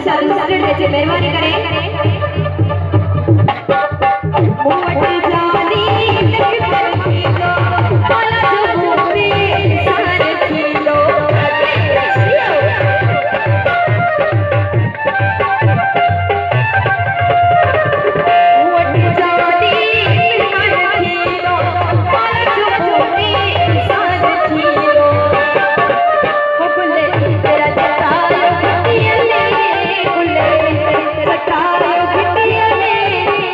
सारू स्टूडेंट बच्चे मेहरबानी करें मोट जानी तक किलो काला जो मोटे सारे किलो मोट जानी तक किलो काला जो मोटे सारे किलो हो बुले तेरा जतायो गिट्टिया ने बुले तेरा जतायो गिट्टिया ने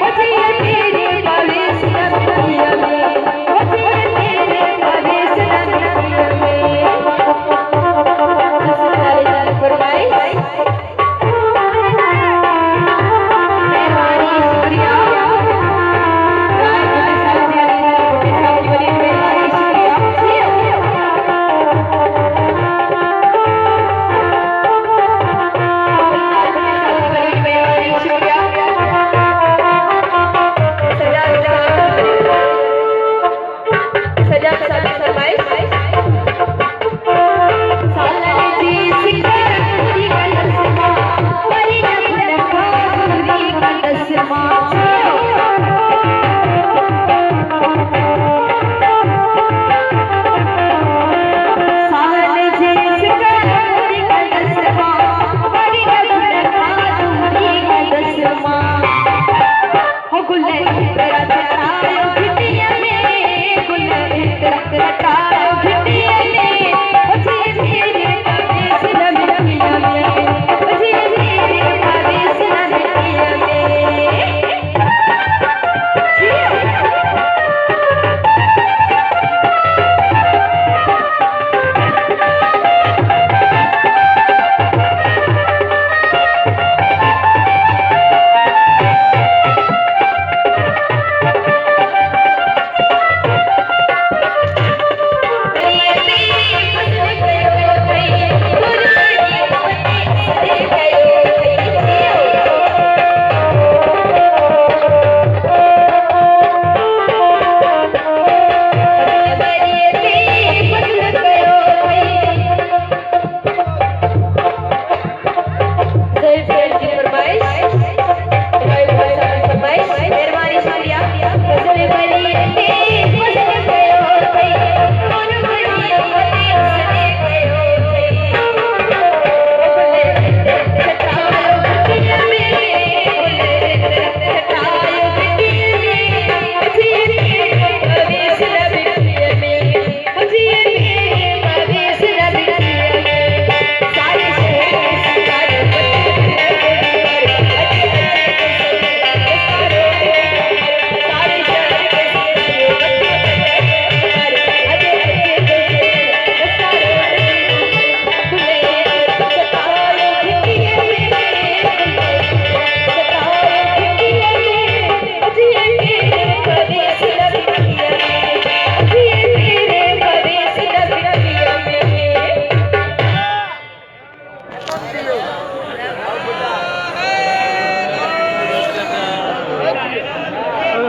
मुझे तेरे प्रवेश नदिया में मुझे तेरे प्रवेश नदिया में सारे फरमाइश मेहरबानी शुक्रिया राय के साथ सब बड़ी मेहरबानी शुक्रिया तेरा